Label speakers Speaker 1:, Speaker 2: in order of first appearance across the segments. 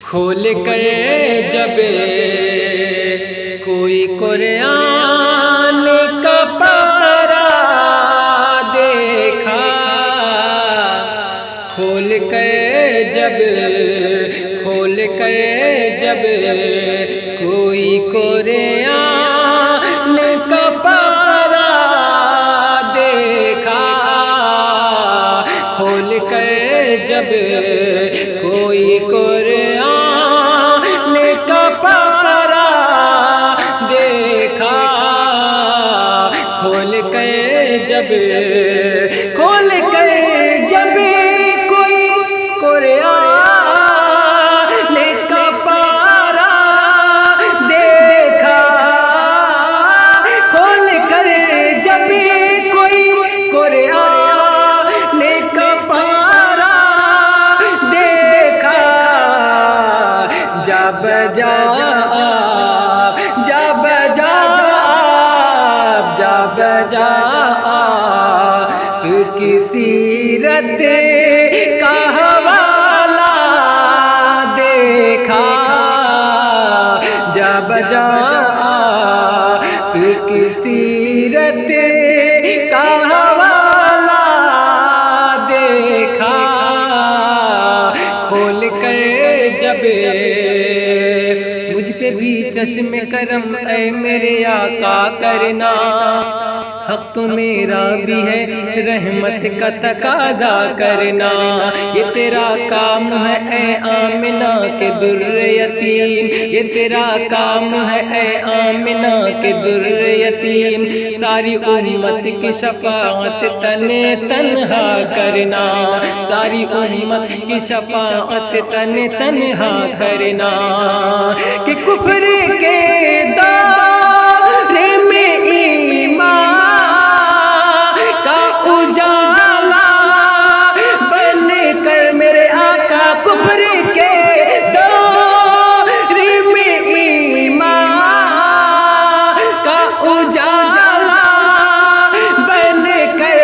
Speaker 1: کھول کر جب کوئی قرآن کا پارہ دیکھا، کھول کر جب کوئی قرآن کا پارہ دیکھا، کھول کر جب کوئی قرآن کا پارہ دیکھا، کھول کر جب کوئی قرآن کا پارہ دیکھا، کھول کر جب کوئی قرآن کا پارہ دیکھا، جب کی سیرت کا حوالہ دیکھا، جب کی سیرت کا حوالہ دیکھا، کھول کر جب مجھ پہ بھی چشم کرم اے میرے آقا کرنا، حق تو میرا بھی ہے رحمت کا تقاضا کرنا، یہ تیرا کام ہے اے آمنہ کے در یتیم، یہ تیرا کام ہے اے آمنہ کے در یتیم، ساری امت کی شفاعت تنہا کرنا، ساری امت کی شفاعت تنہا کرنا، کہ کفر کے دائرے میں ایمان کا اجالا بن کر میرے آقا، کفر کے دائرے میں ایمان کا اجالا بن کر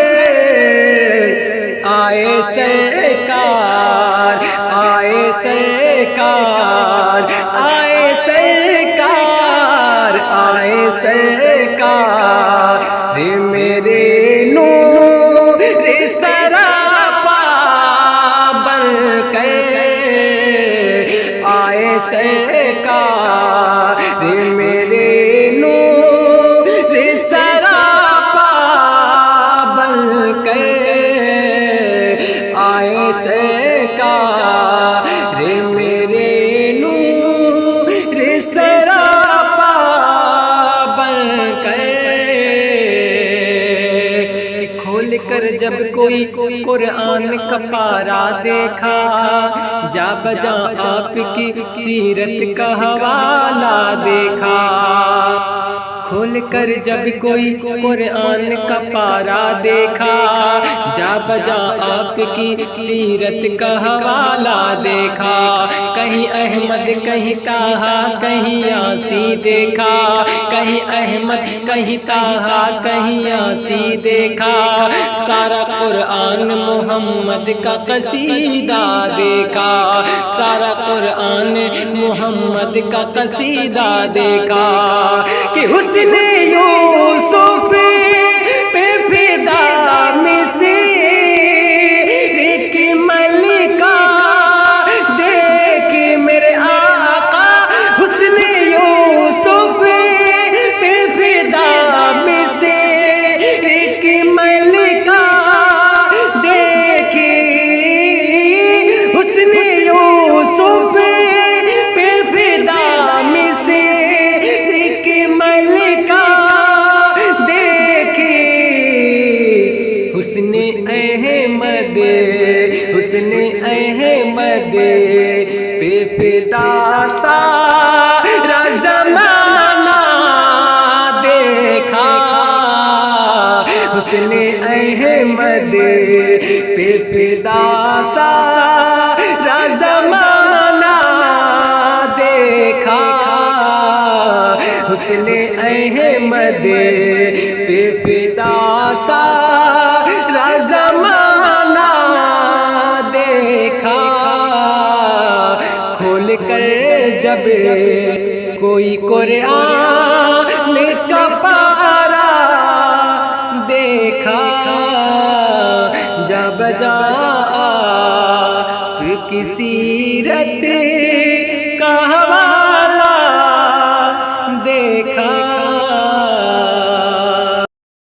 Speaker 1: آئے سرکار، آئے سرکار، آئے سرکار، آئے سرکار، میرے نور سراپا بن کر آئے سرکار، میرے نور سراپا بن کر آئے سرکار، میرے نور سراپا بن کر، کھول کر جب کوئی قرآن کا پارہ دیکھا، جا بجا آپ کی سیرت کا حوالہ دیکھا، کھول کر جب کوئی قرآن کا پارہ دیکھا، جا بجا آپ کی سیرت کا حوالہ دیکھا، کہیں احمد کہیں طٰہٰ کہیں یاسی دیکھا، کہیں احمد کہیں طٰہٰ کہیں یاسی دیکھا، سارا قرآن محمد کا قصیدہ دیکھا، سارا قرآن محمد کا قصیدہ دیکھا، کہ حسن یوسف پہ فدا مصر کی ملکہ دیکھ میرے آقا، حسن یوسف پہ فدا مصر کی ملکہ دیکھ، حسن یوسف پہ فدا مصر کی ملکہ دیکھ، حسن احمد، حسن احمد پہ فدا سارا زمانہ دیکھا، حسن احمد پہ فدا سارا زمانہ دیکھا، حسن احمد پہ فدا سارا زمانہ دیکھا، کھول کر کر جب کوئی قرآن کا پارا دیکھا جا بجا کی سیرت